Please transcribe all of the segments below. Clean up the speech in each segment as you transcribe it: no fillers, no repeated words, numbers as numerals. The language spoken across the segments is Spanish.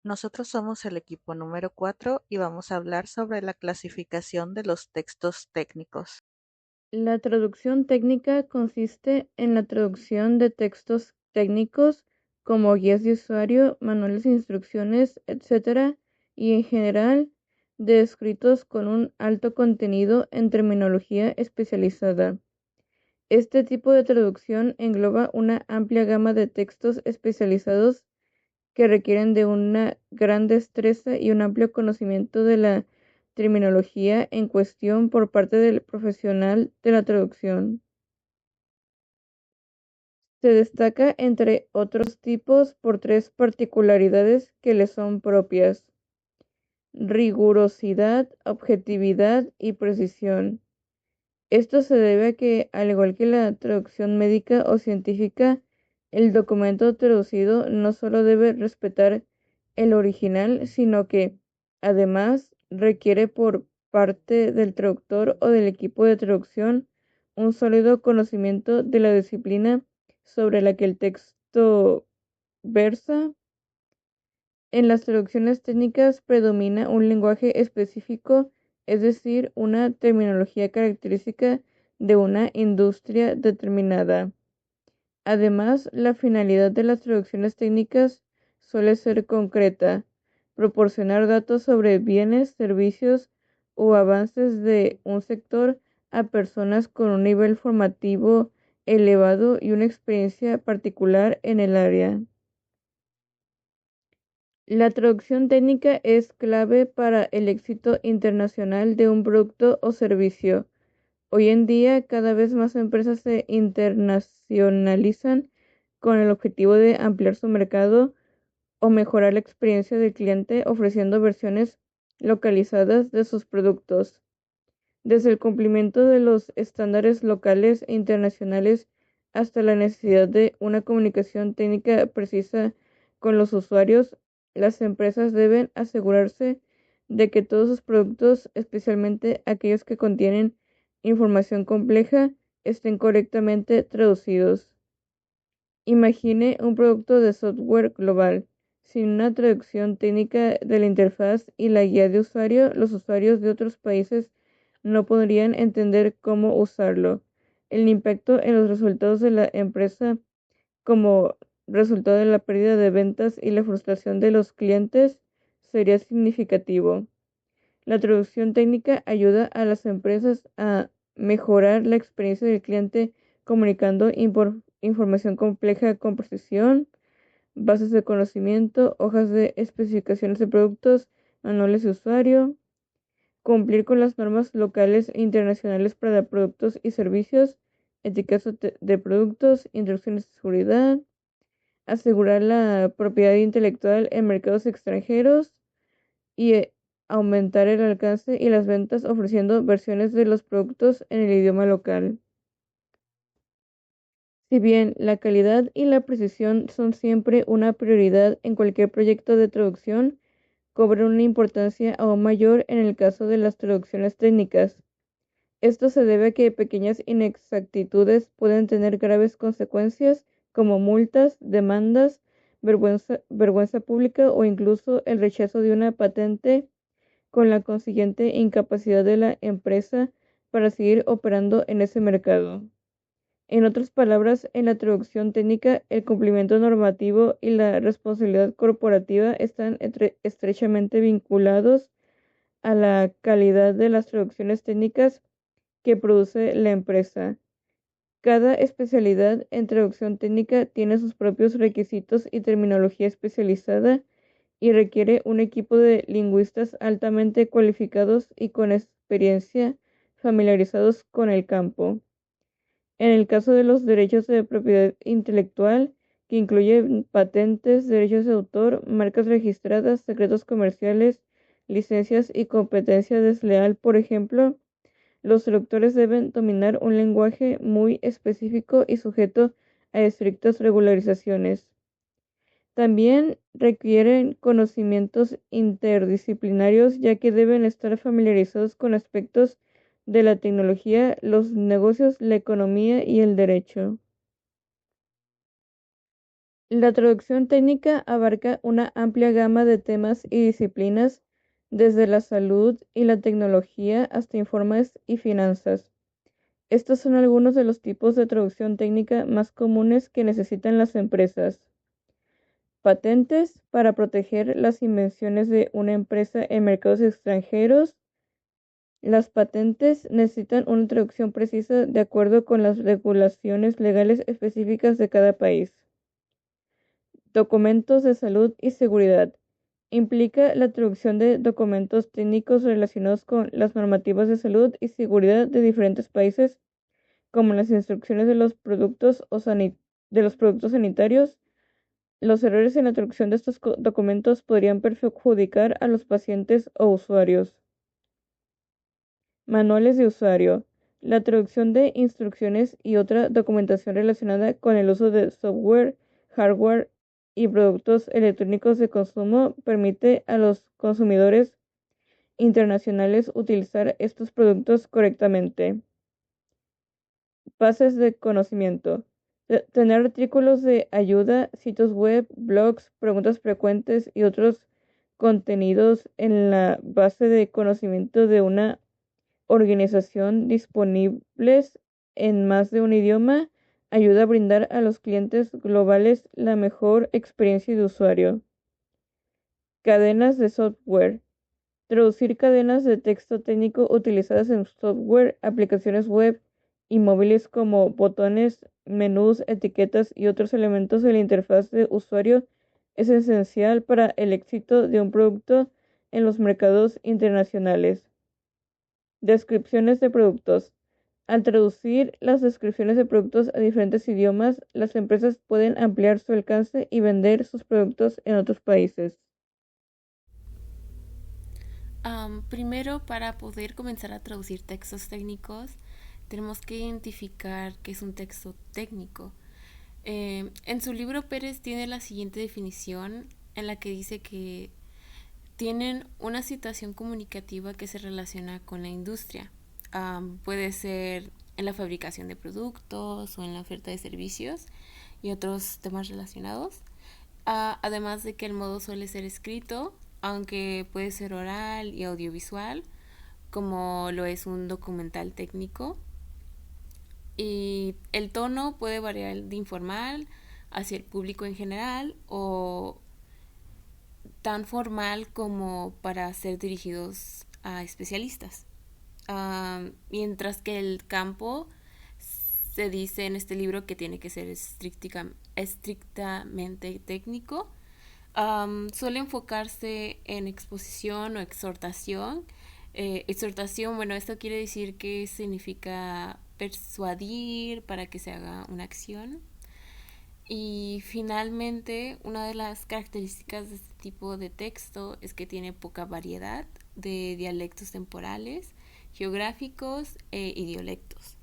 Nosotros somos el equipo número 4 y vamos a hablar sobre la clasificación de los textos técnicos. La traducción técnica consiste en la traducción de textos técnicos como guías de usuario, manuales de instrucciones, etc., y en general de escritos con un alto contenido en terminología especializada. Este tipo de traducción engloba una amplia gama de textos especializados que requieren de una gran destreza y un amplio conocimiento de la terminología en cuestión por parte del profesional de la traducción. Se destaca, entre otros tipos, por tres particularidades que le son propias: rigurosidad, objetividad y precisión. Esto se debe a que, al igual que la traducción médica o científica, el documento traducido no solo debe respetar el original, sino que, además, requiere por parte del traductor o del equipo de traducción un sólido conocimiento de la disciplina sobre la que el texto versa. En las traducciones técnicas predomina un lenguaje específico, es decir, una terminología característica de una industria determinada. Además, la finalidad de las traducciones técnicas suele ser concreta: proporcionar datos sobre bienes, servicios o avances de un sector a personas con un nivel formativo elevado y una experiencia particular en el área. La traducción técnica es clave para el éxito internacional de un producto o servicio. Hoy en día, cada vez más empresas se internacionalizan con el objetivo de ampliar su mercado o mejorar la experiencia del cliente ofreciendo versiones localizadas de sus productos. Desde el cumplimiento de los estándares locales e internacionales hasta la necesidad de una comunicación técnica precisa con los usuarios, las empresas deben asegurarse de que todos sus productos, especialmente aquellos que contienen información compleja, estén correctamente traducidos. Imagine un producto de software global. Sin una traducción técnica de la interfaz y la guía de usuario, los usuarios de otros países no podrían entender cómo usarlo. El impacto en los resultados de la empresa, como resultado de la pérdida de ventas y la frustración de los clientes, sería significativo. La traducción técnica ayuda a las empresas a mejorar la experiencia del cliente comunicando información compleja con precisión, bases de conocimiento, hojas de especificaciones de productos, manuales de usuario, cumplir con las normas locales e internacionales para productos y servicios, etiquetas de productos, instrucciones de seguridad, asegurar la propiedad intelectual en mercados extranjeros y aumentar el alcance y las ventas ofreciendo versiones de los productos en el idioma local. Si bien la calidad y la precisión son siempre una prioridad en cualquier proyecto de traducción, cobran una importancia aún mayor en el caso de las traducciones técnicas. Esto se debe a que pequeñas inexactitudes pueden tener graves consecuencias como multas, demandas, vergüenza pública o incluso el rechazo de una patente, con la consiguiente incapacidad de la empresa para seguir operando en ese mercado. En otras palabras, en la traducción técnica, el cumplimiento normativo y la responsabilidad corporativa están estrechamente vinculados a la calidad de las traducciones técnicas que produce la empresa. Cada especialidad en traducción técnica tiene sus propios requisitos y terminología especializada y requiere un equipo de lingüistas altamente cualificados y con experiencia familiarizados con el campo. En el caso de los derechos de propiedad intelectual, que incluye patentes, derechos de autor, marcas registradas, secretos comerciales, licencias y competencia desleal, por ejemplo, los traductores deben dominar un lenguaje muy específico y sujeto a estrictas regularizaciones. También requieren conocimientos interdisciplinarios, ya que deben estar familiarizados con aspectos de la tecnología, los negocios, la economía y el derecho. La traducción técnica abarca una amplia gama de temas y disciplinas, desde la salud y la tecnología hasta informes y finanzas. Estos son algunos de los tipos de traducción técnica más comunes que necesitan las empresas. Patentes para proteger las invenciones de una empresa en mercados extranjeros. Las patentes necesitan una traducción precisa de acuerdo con las regulaciones legales específicas de cada país. Documentos de salud y seguridad. Implica la traducción de documentos técnicos relacionados con las normativas de salud y seguridad de diferentes países, como las instrucciones de los productos de los productos sanitarios. Los errores en la traducción de estos documentos podrían perjudicar a los pacientes o usuarios. Manuales de usuario. La traducción de instrucciones y otra documentación relacionada con el uso de software, hardware y productos electrónicos de consumo permite a los consumidores internacionales utilizar estos productos correctamente. Bases de conocimiento. Tener artículos de ayuda, sitios web, blogs, preguntas frecuentes y otros contenidos en la base de conocimiento de una organización disponibles en más de un idioma ayuda a brindar a los clientes globales la mejor experiencia de usuario. Cadenas de software. Traducir cadenas de texto técnico utilizadas en software, aplicaciones web y móviles como botones, menús, etiquetas y otros elementos de la interfaz de usuario es esencial para el éxito de un producto en los mercados internacionales. Descripciones de productos. Al traducir las descripciones de productos a diferentes idiomas, las empresas pueden ampliar su alcance y vender sus productos en otros países. Primero, para poder comenzar a traducir textos técnicos, tenemos que identificar qué es un texto técnico. En su libro Pérez tiene la siguiente definición en la que dice que tienen una situación comunicativa que se relaciona con la industria. Puede ser en la fabricación de productos o en la oferta de servicios y otros temas relacionados. Además de que el modo suele ser escrito, aunque puede ser oral y audiovisual, como lo es un documental técnico. Y el tono puede variar de informal hacia el público en general o tan formal como para ser dirigidos a especialistas. Mientras que el campo se dice en este libro que tiene que ser estrictamente técnico. Suele enfocarse en exposición o exhortación. Exhortación, bueno, esto quiere decir que significa persuadir para que se haga una acción. Y finalmente, una de las características de este tipo de texto es que tiene poca variedad de dialectos temporales, geográficos e idiolectos.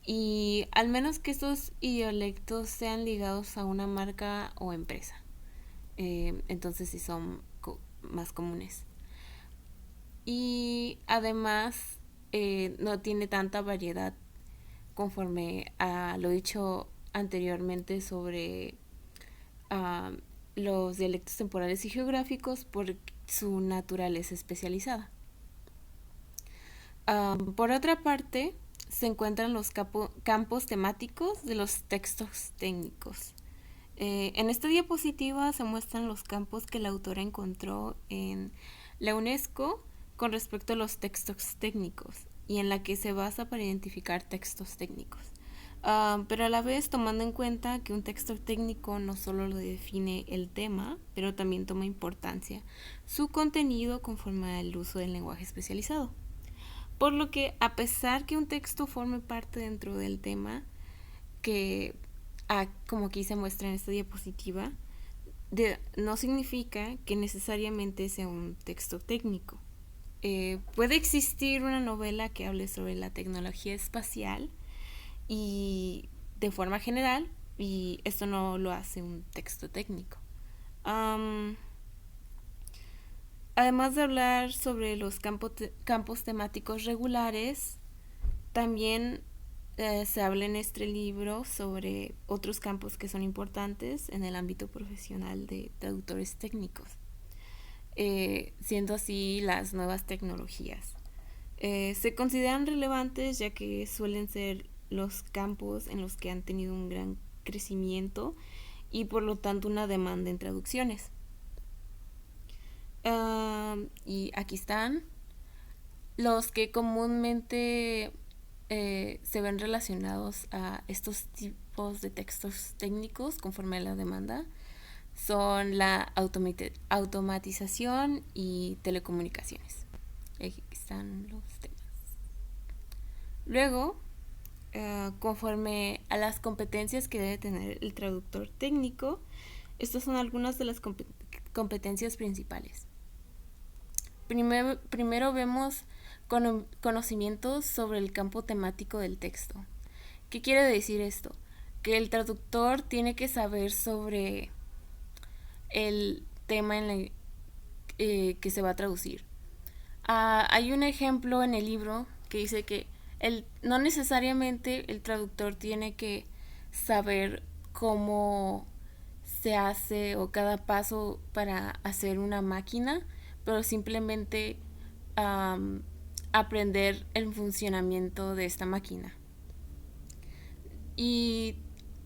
Y al menos que estos idiolectos sean ligados a una marca o empresa. Entonces sí son más comunes. Y además no tiene tanta variedad conforme a lo dicho anteriormente sobre uh, los dialectos temporales y geográficos por su naturaleza especializada. Por otra parte, se encuentran los campos temáticos de los textos técnicos. En esta diapositiva se muestran los campos que la autora encontró en la UNESCO con respecto a los textos técnicos y en la que se basa para identificar textos técnicos. Pero a la vez tomando en cuenta que un texto técnico no solo lo define el tema, pero también toma importancia su contenido conforme al uso del lenguaje especializado. Por lo que, a pesar que un texto forme parte dentro del tema, que como aquí se muestra en esta diapositiva, no significa que necesariamente sea un texto técnico. Puede existir una novela que hable sobre la tecnología espacial y de forma general, y esto no lo hace un texto técnico. Además de hablar sobre los campos temáticos regulares, también se habla en este libro sobre otros campos que son importantes en el ámbito profesional de traductores técnicos, siendo así las nuevas tecnologías. Se consideran relevantes ya que suelen ser los campos en los que han tenido un gran crecimiento y por lo tanto una demanda en traducciones. Y aquí están los que comúnmente se ven relacionados a estos tipos de textos técnicos conforme a la demanda. Son la automatización y telecomunicaciones. Aquí están los temas. Luego, conforme a las competencias que debe tener el traductor técnico, estas son algunas de las competencias principales. Primero vemos conocimientos sobre el campo temático del texto. ¿Qué quiere decir esto? Que el traductor tiene que saber sobre el tema que se va a traducir. Hay un ejemplo en el libro que dice que no necesariamente el traductor tiene que saber cómo se hace o cada paso para hacer una máquina, pero simplemente um, aprender el funcionamiento de esta máquina. Y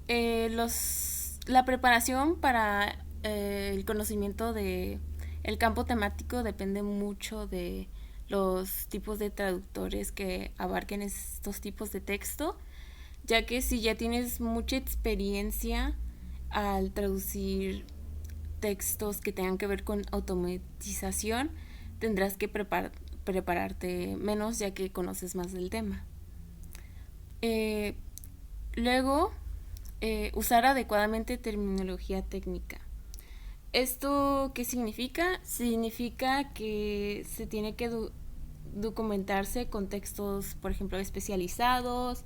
la preparación para el conocimiento de el campo temático depende mucho de los tipos de traductores que abarquen estos tipos de texto, ya que si ya tienes mucha experiencia al traducir textos que tengan que ver con automatización, tendrás que prepararte menos ya que conoces más del tema. Eh, Luego, usar adecuadamente terminología técnica. ¿Esto qué significa? Significa que se tiene que documentarse con textos, por ejemplo, especializados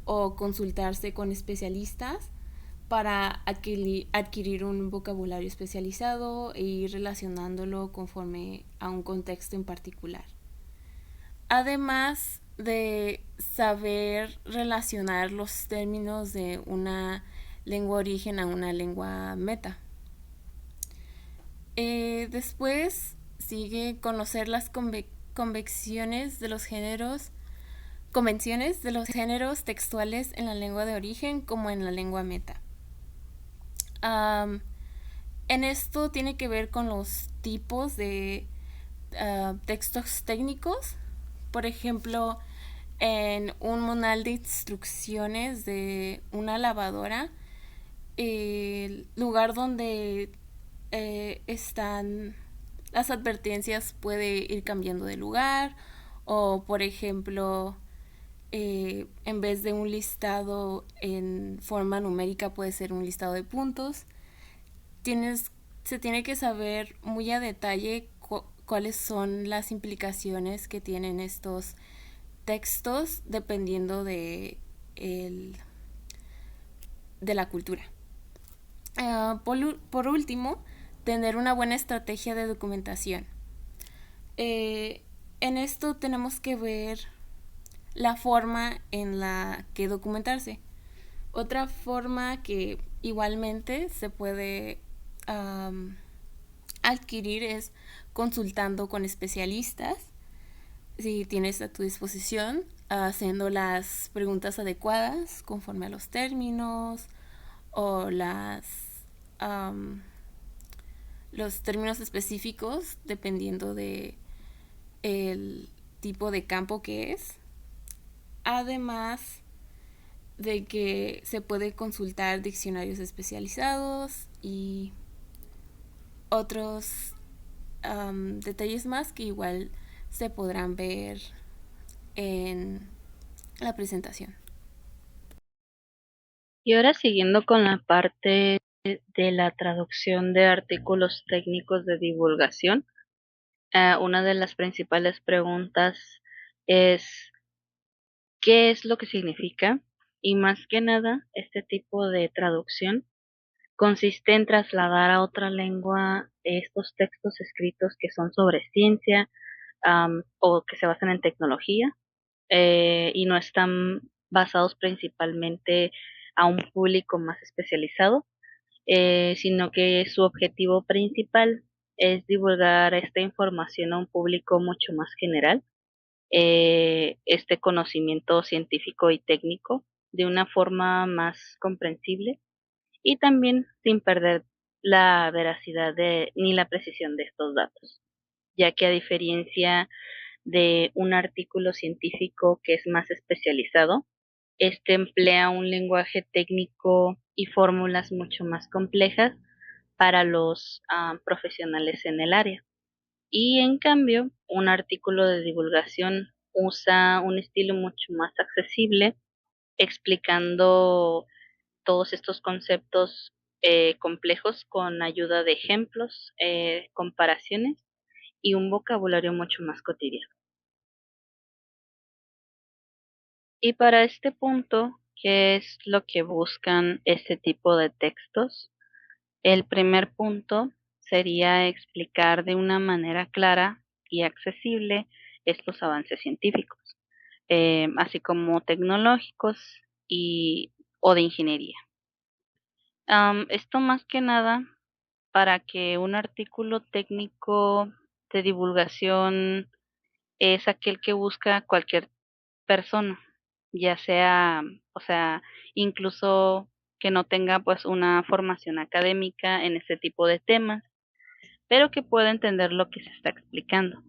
o consultarse con especialistas para adquirir un vocabulario especializado e ir relacionándolo conforme a un contexto en particular. Además de saber relacionar los términos de una lengua origen a una lengua meta. Después sigue conocer las convenciones de los géneros textuales en la lengua de origen como en la lengua meta. En esto tiene que ver con los tipos de textos técnicos. Por ejemplo, en un manual de instrucciones de una lavadora, el lugar donde están las advertencias puede ir cambiando de lugar, o por ejemplo, en vez de un listado en forma numérica puede ser un listado de puntos. Se tiene que saber muy a detalle cuáles son las implicaciones que tienen estos textos dependiendo de la cultura. Por último, tener una buena estrategia de documentación. En esto tenemos que ver la forma en la que documentarse. Otra forma que igualmente se puede adquirir es consultando con especialistas, si tienes a tu disposición, haciendo las preguntas adecuadas conforme a los términos o los términos específicos dependiendo de el tipo de campo que es. Además de que se puede consultar diccionarios especializados y otros detalles más que igual se podrán ver en la presentación. Y ahora siguiendo con la parte de la traducción de artículos técnicos de divulgación, una de las principales preguntas es ¿qué es lo que significa? Y más que nada, este tipo de traducción consiste en trasladar a otra lengua estos textos escritos que son sobre ciencia o que se basan en tecnología y no están basados principalmente a un público más especializado, sino que su objetivo principal es divulgar esta información a un público mucho más general, este conocimiento científico y técnico de una forma más comprensible y también sin perder la veracidad ni la precisión de estos datos, ya que a diferencia de un artículo científico que es más especializado, este emplea un lenguaje técnico y fórmulas mucho más complejas para los profesionales en el área. Y en cambio, un artículo de divulgación usa un estilo mucho más accesible, explicando todos estos conceptos complejos con ayuda de ejemplos, comparaciones y un vocabulario mucho más cotidiano. Y para este punto, ¿qué es lo que buscan este tipo de textos? El primer punto sería explicar de una manera clara y accesible estos avances científicos, así como tecnológicos y o de ingeniería. Esto más que nada para que un artículo técnico de divulgación es aquel que busca cualquier persona, ya sea, o sea, incluso que no tenga pues una formación académica en este tipo de temas, pero que pueda entender lo que se está explicando.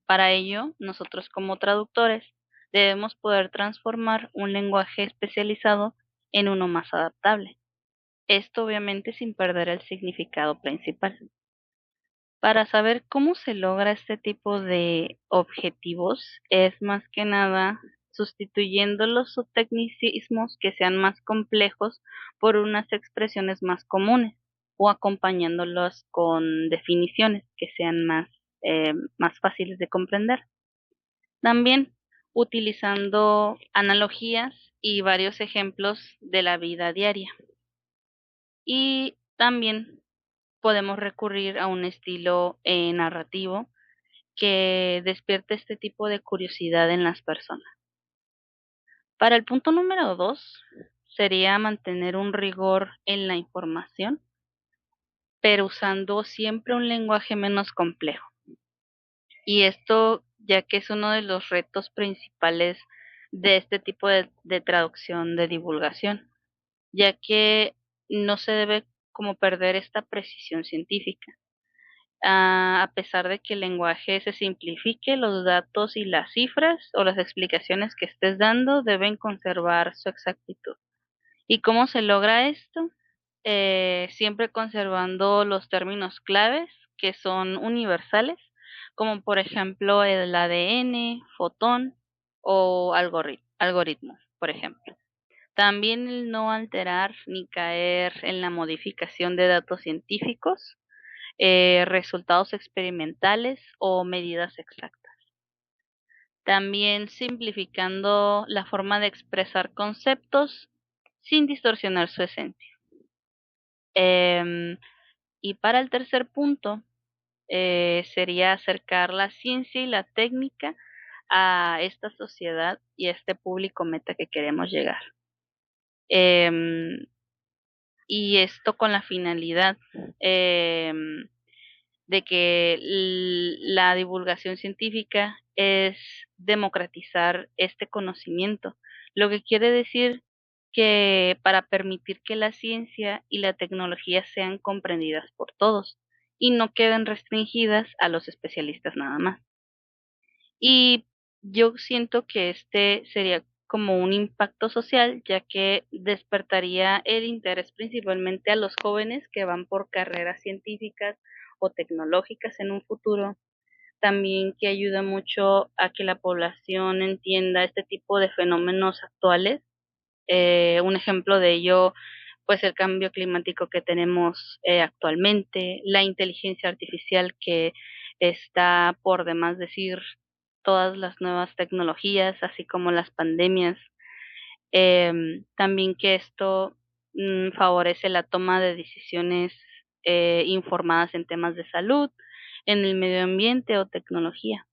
Para ello, nosotros como traductores debemos poder transformar un lenguaje especializado en uno más adaptable. Esto obviamente sin perder el significado principal. Para saber cómo se logra este tipo de objetivos es más que nada sustituyendo los tecnicismos que sean más complejos por unas expresiones más comunes o acompañándolos con definiciones que sean más fáciles de comprender. También utilizando analogías y varios ejemplos de la vida diaria. Y también podemos recurrir a un estilo narrativo que despierte este tipo de curiosidad en las personas. Para el punto número 2 sería mantener un rigor en la información, pero usando siempre un lenguaje menos complejo. Y esto ya que es uno de los retos principales de este tipo de traducción de divulgación, ya que no se debe como perder esta precisión científica. A pesar de que el lenguaje se simplifique, los datos y las cifras o las explicaciones que estés dando deben conservar su exactitud. ¿Y cómo se logra esto? Siempre conservando los términos claves que son universales, como por ejemplo el ADN, fotón o algoritmo, por ejemplo. También el no alterar ni caer en la modificación de datos científicos, resultados experimentales o medidas exactas. También simplificando la forma de expresar conceptos sin distorsionar su esencia. Y para el tercer punto, sería acercar la ciencia y la técnica a esta sociedad y a este público meta que queremos llegar. Y esto con la finalidad de que la divulgación científica es democratizar este conocimiento, lo que quiere decir que para permitir que la ciencia y la tecnología sean comprendidas por todos y no queden restringidas a los especialistas nada más. Y yo siento que este sería como un impacto social, ya que despertaría el interés principalmente a los jóvenes que van por carreras científicas o tecnológicas en un futuro. También que ayuda mucho a que la población entienda este tipo de fenómenos actuales. Un ejemplo de ello, pues el cambio climático que tenemos actualmente, la inteligencia artificial que está por demás decir, todas las nuevas tecnologías, así como las pandemias. También que esto favorece la toma de decisiones informadas en temas de salud, en el medio ambiente o tecnología.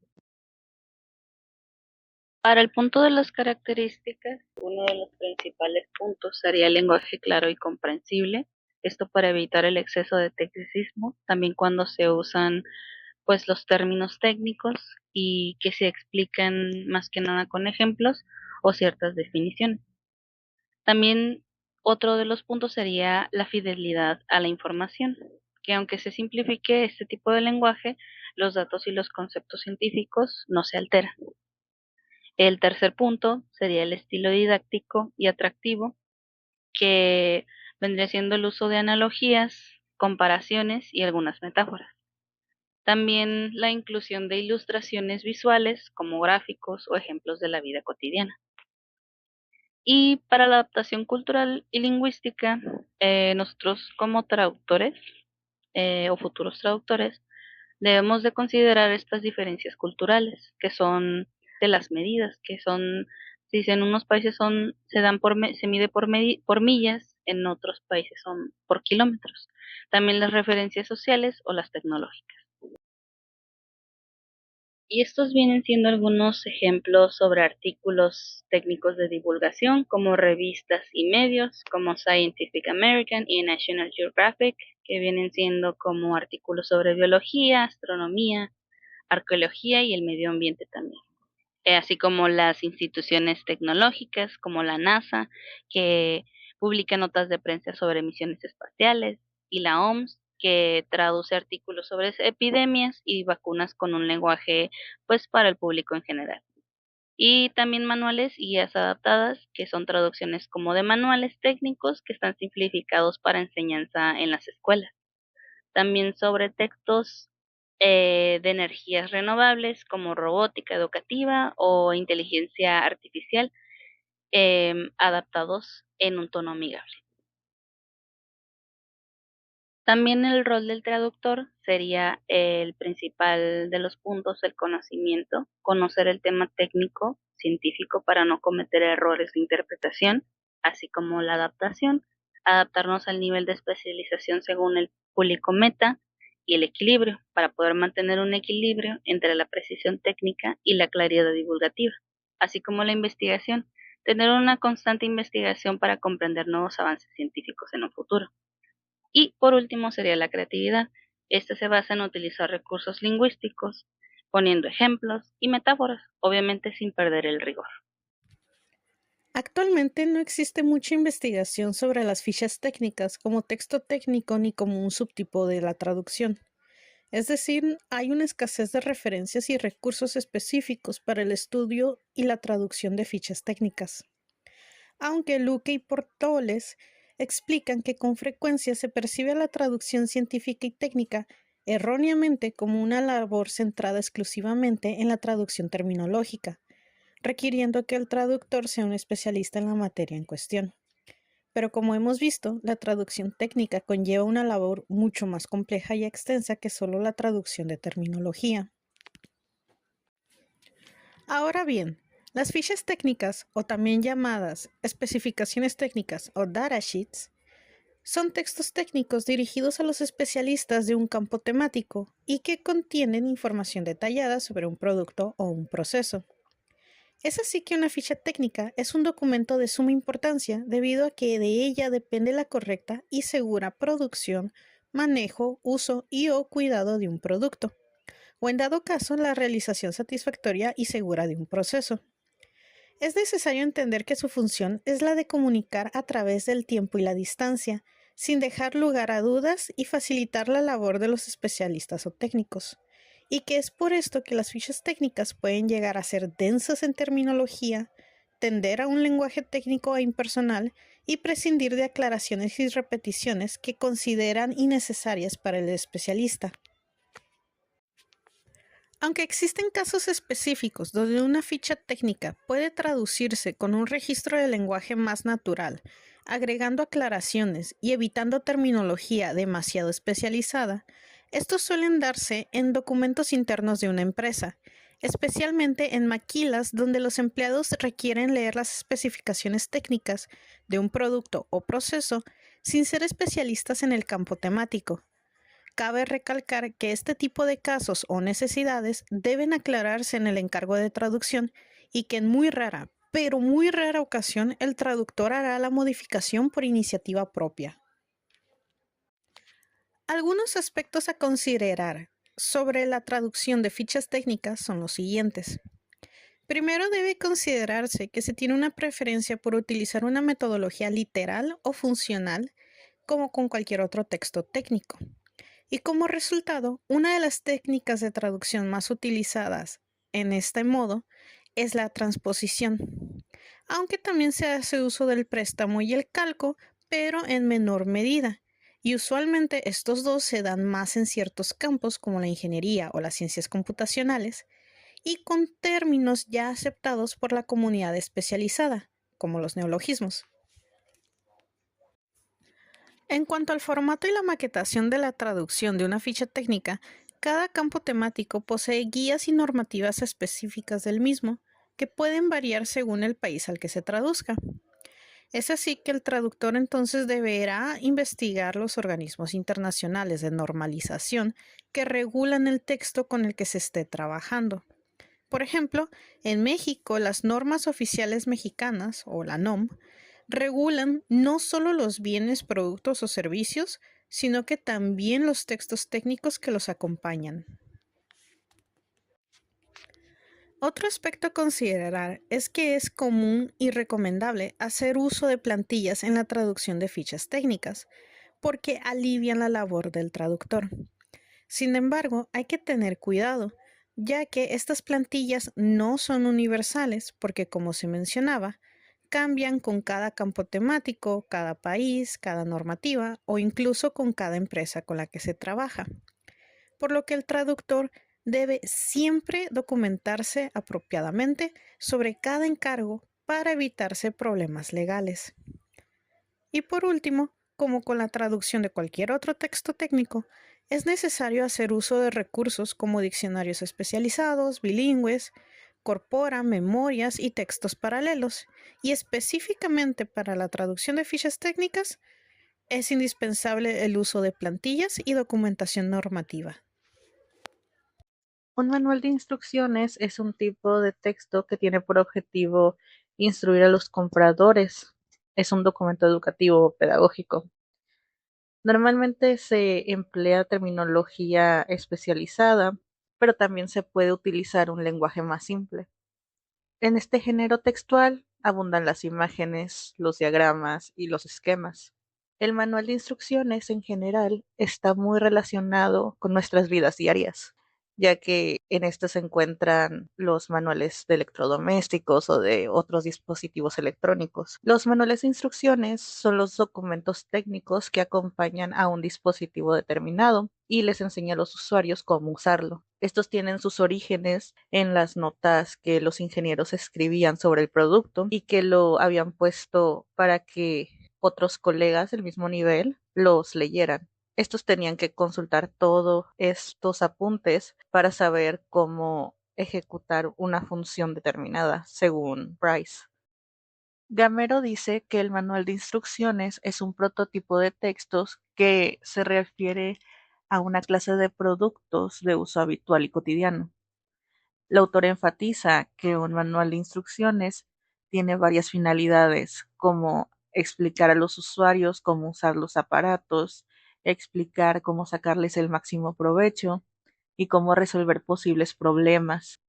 Para el punto de las características, uno de los principales puntos sería el lenguaje claro y comprensible. Esto para evitar el exceso de tecnicismo, también cuando se usan pues los términos técnicos y que se explican más que nada con ejemplos o ciertas definiciones. También otro de los puntos sería la fidelidad a la información, que aunque se simplifique este tipo de lenguaje, los datos y los conceptos científicos no se alteran. El tercer punto sería el estilo didáctico y atractivo, que vendría siendo el uso de analogías, comparaciones y algunas metáforas. También la inclusión de ilustraciones visuales como gráficos o ejemplos de la vida cotidiana. Y para la adaptación cultural y lingüística, nosotros como traductores o futuros traductores debemos de considerar estas diferencias culturales, que son de las medidas, que son, si en unos países se dan se mide por millas, en otros países son por kilómetros. También las referencias sociales o las tecnológicas. Y estos vienen siendo algunos ejemplos sobre artículos técnicos de divulgación, como revistas y medios, como Scientific American y National Geographic, que vienen siendo como artículos sobre biología, astronomía, arqueología y el medio ambiente también. Así como las instituciones tecnológicas, como la NASA, que publica notas de prensa sobre misiones espaciales, y la OMS, que traduce artículos sobre epidemias y vacunas con un lenguaje pues para el público en general. Y también manuales y guías adaptadas, que son traducciones como de manuales técnicos que están simplificados para enseñanza en las escuelas. También sobre textos de energías renovables como robótica educativa o inteligencia artificial, adaptados en un tono amigable. También el rol del traductor sería el principal de los puntos, el conocimiento, conocer el tema técnico, científico para no cometer errores de interpretación, así como la adaptación, adaptarnos al nivel de especialización según el público meta y el equilibrio, para poder mantener un equilibrio entre la precisión técnica y la claridad divulgativa, así como la investigación, tener una constante investigación para comprender nuevos avances científicos en un futuro. Y por último sería la creatividad. Esta se basa en utilizar recursos lingüísticos, poniendo ejemplos y metáforas, obviamente sin perder el rigor. Actualmente no existe mucha investigación sobre las fichas técnicas como texto técnico ni como un subtipo de la traducción. Es decir, hay una escasez de referencias y recursos específicos para el estudio y la traducción de fichas técnicas. Aunque Luque y Portoles explican que con frecuencia se percibe la traducción científica y técnica erróneamente como una labor centrada exclusivamente en la traducción terminológica, requiriendo que el traductor sea un especialista en la materia en cuestión. Pero como hemos visto, la traducción técnica conlleva una labor mucho más compleja y extensa que solo la traducción de terminología. Ahora bien, las fichas técnicas, o también llamadas especificaciones técnicas o datasheets, son textos técnicos dirigidos a los especialistas de un campo temático y que contienen información detallada sobre un producto o un proceso. Es así que una ficha técnica es un documento de suma importancia debido a que de ella depende la correcta y segura producción, manejo, uso y o cuidado de un producto, o en dado caso la realización satisfactoria y segura de un proceso. Es necesario entender que su función es la de comunicar a través del tiempo y la distancia, sin dejar lugar a dudas y facilitar la labor de los especialistas o técnicos, y que es por esto que las fichas técnicas pueden llegar a ser densas en terminología, tender a un lenguaje técnico e impersonal y prescindir de aclaraciones y repeticiones que consideran innecesarias para el especialista. Aunque existen casos específicos donde una ficha técnica puede traducirse con un registro de lenguaje más natural, agregando aclaraciones y evitando terminología demasiado especializada, estos suelen darse en documentos internos de una empresa, especialmente en maquilas donde los empleados requieren leer las especificaciones técnicas de un producto o proceso sin ser especialistas en el campo temático. Cabe recalcar que este tipo de casos o necesidades deben aclararse en el encargo de traducción y que en muy rara, pero muy rara ocasión el traductor hará la modificación por iniciativa propia. Algunos aspectos a considerar sobre la traducción de fichas técnicas son los siguientes. Primero debe considerarse que se tiene una preferencia por utilizar una metodología literal o funcional como con cualquier otro texto técnico. Y como resultado, una de las técnicas de traducción más utilizadas en este modo es la transposición, aunque también se hace uso del préstamo y el calco, pero en menor medida. Y usualmente estos dos se dan más en ciertos campos como la ingeniería o las ciencias computacionales y con términos ya aceptados por la comunidad especializada, como los neologismos. En cuanto al formato y la maquetación de la traducción de una ficha técnica, cada campo temático posee guías y normativas específicas del mismo, que pueden variar según el país al que se traduzca. Es así que el traductor entonces deberá investigar los organismos internacionales de normalización que regulan el texto con el que se esté trabajando. Por ejemplo, en México, las normas oficiales mexicanas, o la NOM, regulan no solo los bienes, productos o servicios, sino que también los textos técnicos que los acompañan. Otro aspecto a considerar es que es común y recomendable hacer uso de plantillas en la traducción de fichas técnicas, porque alivian la labor del traductor. Sin embargo, hay que tener cuidado, ya que estas plantillas no son universales, porque como se mencionaba, cambian con cada campo temático, cada país, cada normativa o incluso con cada empresa con la que se trabaja. Por lo que el traductor debe siempre documentarse apropiadamente sobre cada encargo para evitarse problemas legales. Y por último, como con la traducción de cualquier otro texto técnico, es necesario hacer uso de recursos como diccionarios especializados, bilingües, corpora, memorias y textos paralelos, y específicamente para la traducción de fichas técnicas, es indispensable el uso de plantillas y documentación normativa. Un manual de instrucciones es un tipo de texto que tiene por objetivo instruir a los compradores. Es un documento educativo o pedagógico. Normalmente se emplea terminología especializada, pero también se puede utilizar un lenguaje más simple. En este género textual abundan las imágenes, los diagramas y los esquemas. El manual de instrucciones en general está muy relacionado con nuestras vidas diarias, ya que en este se encuentran los manuales de electrodomésticos o de otros dispositivos electrónicos. Los manuales de instrucciones son los documentos técnicos que acompañan a un dispositivo determinado y les enseña a los usuarios cómo usarlo. Estos tienen sus orígenes en las notas que los ingenieros escribían sobre el producto y que lo habían puesto para que otros colegas del mismo nivel los leyeran. Estos tenían que consultar todos estos apuntes para saber cómo ejecutar una función determinada, según Bryce. Gamero dice que el manual de instrucciones es un prototipo de textos que se refiere a una clase de productos de uso habitual y cotidiano. El autor enfatiza que un manual de instrucciones tiene varias finalidades, como explicar a los usuarios cómo usar los aparatos, explicar cómo sacarles el máximo provecho y cómo resolver posibles problemas.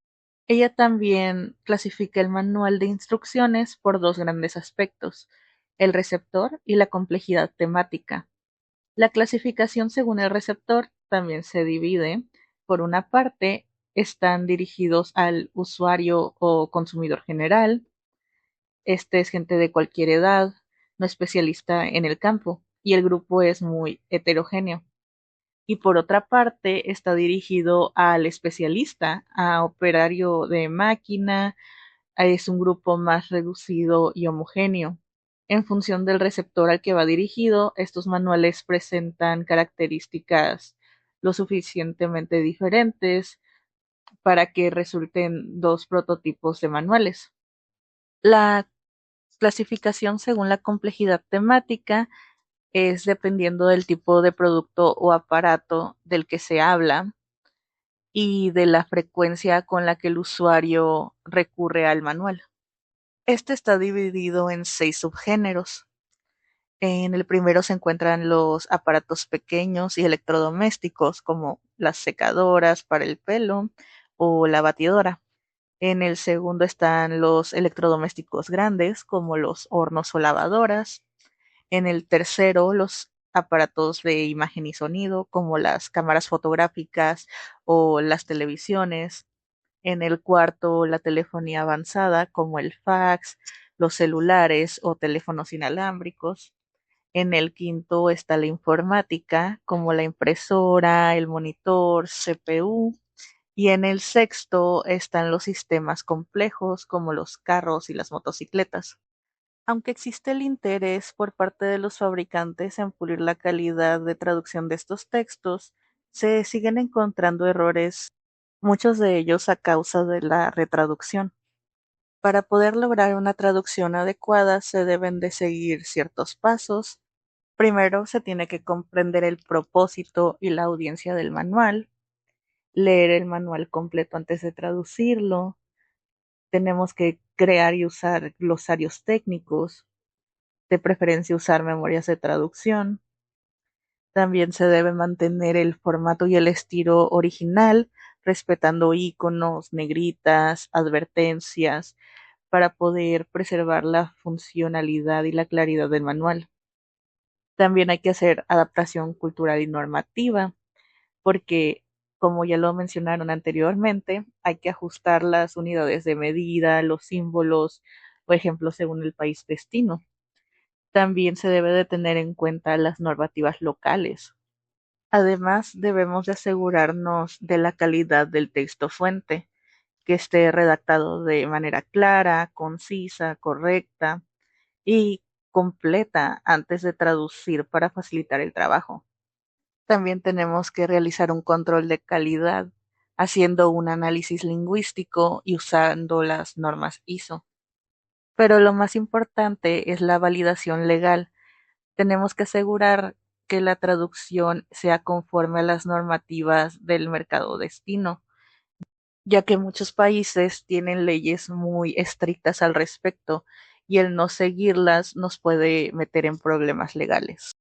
Ella también clasifica el manual de instrucciones por dos grandes aspectos, el receptor y la complejidad temática. La clasificación según el receptor también se divide. Por una parte, están dirigidos al usuario o consumidor general. Este es gente de cualquier edad, no especialista en el campo, y el grupo es muy heterogéneo. Y por otra parte, está dirigido al especialista, a operario de máquina, es un grupo más reducido y homogéneo. En función del receptor al que va dirigido, estos manuales presentan características lo suficientemente diferentes para que resulten dos prototipos de manuales. La clasificación según la complejidad temática es dependiendo del tipo de producto o aparato del que se habla y de la frecuencia con la que el usuario recurre al manual. Este está dividido en 6 subgéneros. En el primero se encuentran los aparatos pequeños y electrodomésticos como las secadoras para el pelo o la batidora. En el segundo están los electrodomésticos grandes como los hornos o lavadoras. En el tercero, los aparatos de imagen y sonido como las cámaras fotográficas o las televisiones. En el cuarto, la telefonía avanzada como el fax, los celulares o teléfonos inalámbricos. En el quinto está la informática, como la impresora, el monitor, CPU. Y en el sexto están los sistemas complejos, como los carros y las motocicletas. Aunque existe el interés por parte de los fabricantes en pulir la calidad de traducción de estos textos, se siguen encontrando errores, muchos de ellos a causa de la retraducción. Para poder lograr una traducción adecuada se deben de seguir ciertos pasos. Primero se tiene que comprender el propósito y la audiencia del manual, leer el manual completo antes de traducirlo. Tenemos que crear y usar glosarios técnicos, de preferencia usar memorias de traducción. También se debe mantener el formato y el estilo original, respetando iconos, negritas, advertencias, para poder preservar la funcionalidad y la claridad del manual. También hay que hacer adaptación cultural y normativa, porque, como ya lo mencionaron anteriormente, hay que ajustar las unidades de medida, los símbolos o ejemplos según el país destino. También se debe de tener en cuenta las normativas locales. Además, debemos de asegurarnos de la calidad del texto fuente, que esté redactado de manera clara, concisa, correcta y completa antes de traducir para facilitar el trabajo. También tenemos que realizar un control de calidad, haciendo un análisis lingüístico y usando las normas ISO. Pero lo más importante es la validación legal. Tenemos que asegurar que la traducción sea conforme a las normativas del mercado destino, ya que muchos países tienen leyes muy estrictas al respecto y el no seguirlas nos puede meter en problemas legales.